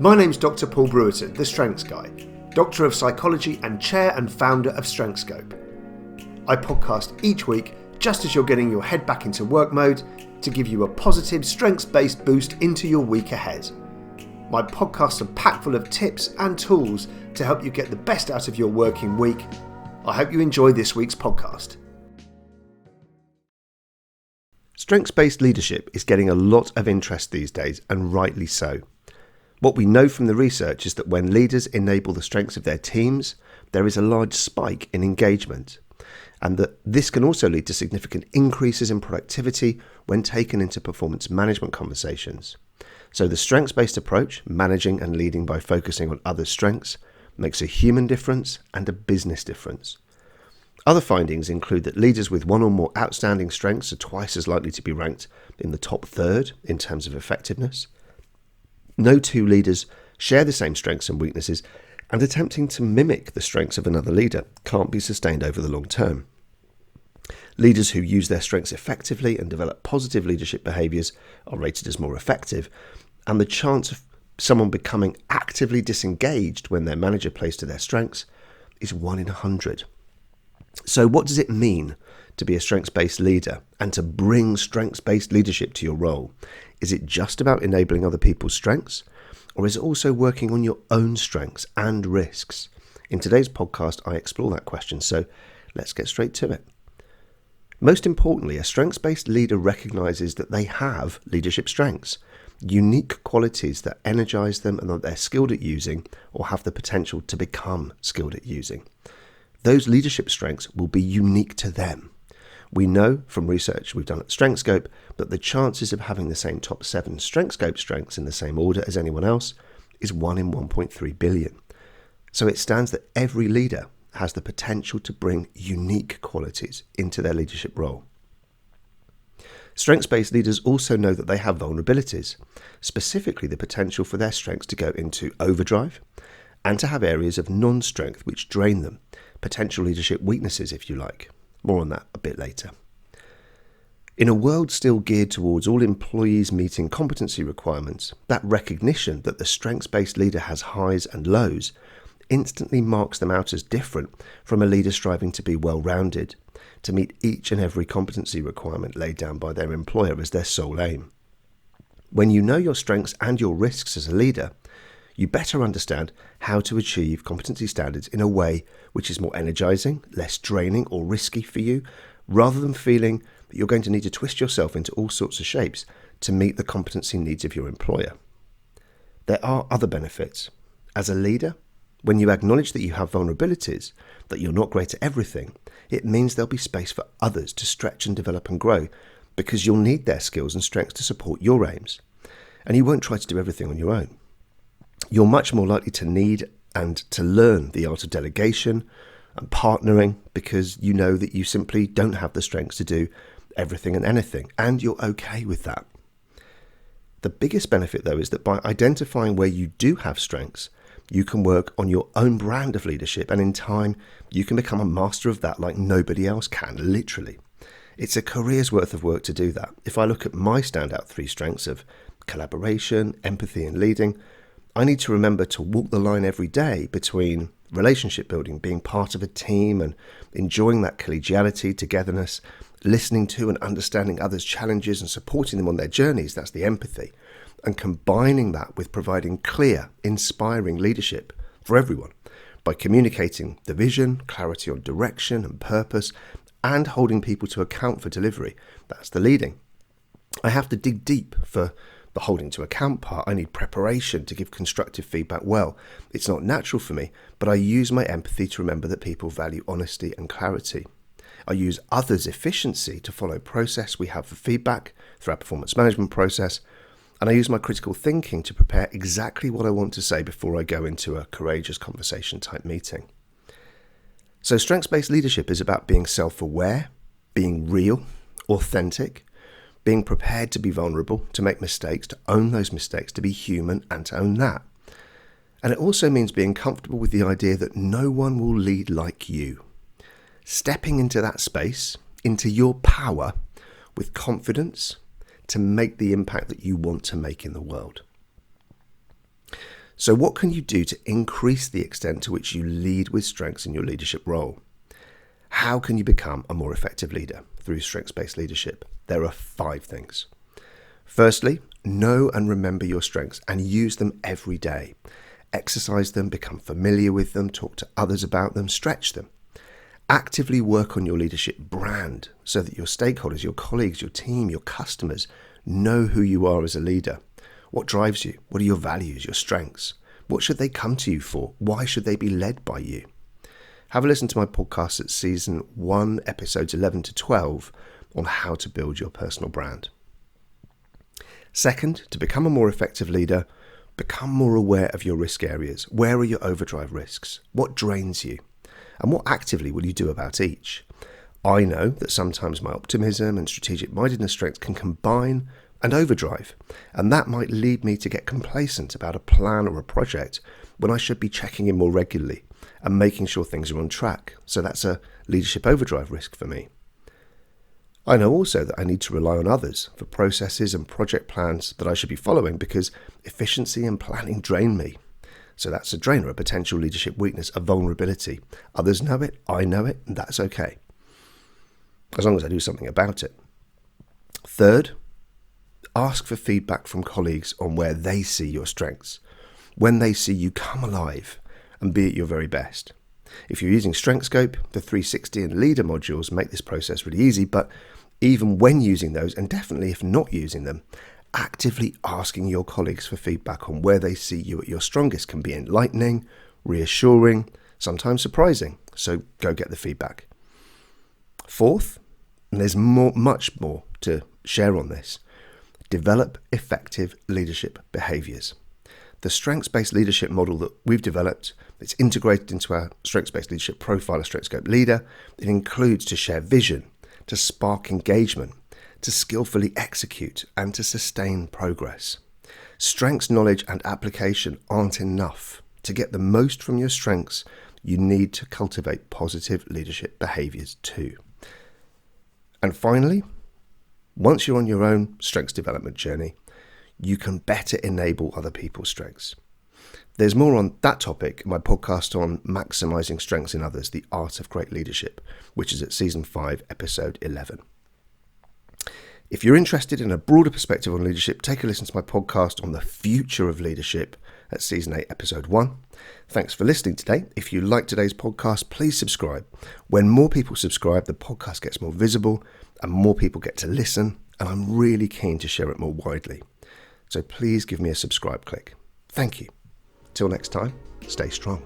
My name's Dr. Paul Brewerton, the Strengths Guy, Doctor of Psychology and Chair and Founder of StrengthScope. I podcast each week just as you're getting your head back into work mode to give you a positive, strengths-based boost into your week ahead. My podcasts are packed full of tips and tools to help you get the best out of your working week. I hope you enjoy this week's podcast. Strengths-based leadership is getting a lot of interest these days, and rightly so. What we know from the research is that when leaders enable the strengths of their teams, there is a large spike in engagement, and that this can also lead to significant increases in productivity when taken into performance management conversations. So the strengths-based approach, managing and leading by focusing on others' strengths, makes a human difference and a business difference. Other findings include that leaders with one or more outstanding strengths are twice as likely to be ranked in the top third in terms of effectiveness. No two leaders share the same strengths and weaknesses, and attempting to mimic the strengths of another leader can't be sustained over the long term. Leaders who use their strengths effectively and develop positive leadership behaviours are rated as more effective, and the chance of someone becoming actively disengaged when their manager plays to their strengths is 1 in 100. So what does it mean to be a strengths-based leader and to bring strengths-based leadership to your role? Is it just about enabling other people's strengths, or is it also working on your own strengths and risks? In today's podcast, I explore that question, so let's get straight to it. Most importantly, a strengths-based leader recognises that they have leadership strengths, unique qualities that energise them and that they're skilled at using or have the potential to become skilled at using. Those leadership strengths will be unique to them. We know from research we've done at StrengthScope that the chances of having the same top 7 StrengthScope strengths in the same order as anyone else is 1 in 1.3 billion. So it stands that every leader has the potential to bring unique qualities into their leadership role. Strengths-based leaders also know that they have vulnerabilities, specifically the potential for their strengths to go into overdrive and to have areas of non-strength which drain them, potential leadership weaknesses if you like. More on that a bit later. In a world still geared towards all employees meeting competency requirements, that recognition that the strengths-based leader has highs and lows instantly marks them out as different from a leader striving to be well-rounded, to meet each and every competency requirement laid down by their employer as their sole aim. When you know your strengths and your risks as a leader, you better understand how to achieve competency standards in a way which is more energizing, less draining or risky for you, rather than feeling that you're going to need to twist yourself into all sorts of shapes to meet the competency needs of your employer. There are other benefits. As a leader, when you acknowledge that you have vulnerabilities, that you're not great at everything, it means there'll be space for others to stretch and develop and grow, because you'll need their skills and strengths to support your aims, and you won't try to do everything on your own. You're much more likely to need and to learn the art of delegation and partnering because you know that you simply don't have the strengths to do everything and anything, and you're okay with that. The biggest benefit, though, is that by identifying where you do have strengths, you can work on your own brand of leadership, and in time, you can become a master of that like nobody else can, literally. It's a career's worth of work to do that. If I look at my standout 3 strengths of collaboration, empathy, and leading, I need to remember to walk the line every day between relationship building, being part of a team and enjoying that collegiality, togetherness, listening to and understanding others' challenges and supporting them on their journeys, that's the empathy, and combining that with providing clear, inspiring leadership for everyone by communicating the vision, clarity on direction and purpose, and holding people to account for delivery, that's the leading. I have to dig deep for the holding to account part. I need preparation to give constructive feedback well. It's not natural for me, but I use my empathy to remember that people value honesty and clarity. I use others' efficiency to follow process we have for feedback through our performance management process, and I use my critical thinking to prepare exactly what I want to say before I go into a courageous conversation type meeting. So strengths-based leadership is about being self-aware, being real, authentic, being prepared to be vulnerable, to make mistakes, to own those mistakes, to be human and to own that. And it also means being comfortable with the idea that no one will lead like you. Stepping into that space, into your power, with confidence to make the impact that you want to make in the world. So what can you do to increase the extent to which you lead with strengths in your leadership role? How can you become a more effective leader through strengths-based leadership? There are 5 things. Firstly, know and remember your strengths and use them every day. Exercise them, become familiar with them, talk to others about them, stretch them. Actively work on your leadership brand so that your stakeholders, your colleagues, your team, your customers know who you are as a leader. What drives you? What are your values, your strengths? What should they come to you for? Why should they be led by you? Have a listen to my podcast at season 1, episodes 11 to 12 on how to build your personal brand. Second, to become a more effective leader, become more aware of your risk areas. Where are your overdrive risks? What drains you? And what actively will you do about each? I know that sometimes my optimism and strategic mindedness strengths can combine and overdrive, and that might lead me to get complacent about a plan or a project when I should be checking in more regularly and making sure things are on track. So that's a leadership overdrive risk for me. I know also that I need to rely on others for processes and project plans that I should be following because efficiency and planning drain me. So that's a drainer, a potential leadership weakness, a vulnerability. Others know it, I know it, and that's okay, as long as I do something about it. Third, ask for feedback from colleagues on where they see your strengths, when they see you come alive and be at your very best. If you're using StrengthScope, the 360 and Leader modules make this process really easy, but even when using those, and definitely if not using them, actively asking your colleagues for feedback on where they see you at your strongest can be enlightening, reassuring, sometimes surprising, so go get the feedback. Fourth, and there's much more to share on this, develop effective leadership behaviours. The strengths-based leadership model that we've developed, it's integrated into our strengths-based leadership profile of StrengthScope Leader. It includes to share vision, to spark engagement, to skillfully execute, and to sustain progress. Strengths, knowledge, and application aren't enough. To get the most from your strengths, you need to cultivate positive leadership behaviours too. And finally, once you're on your own strengths development journey, you can better enable other people's strengths. There's more on that topic in my podcast on maximising strengths in others, the art of great leadership, which is at season 5, episode 11. If you're interested in a broader perspective on leadership, take a listen to my podcast on the future of leadership at season 8, episode 1. Thanks for listening today. If you like today's podcast, please subscribe. When more people subscribe, the podcast gets more visible and more people get to listen, and I'm really keen to share it more widely. So please give me a subscribe click. Thank you. Till next time, stay strong.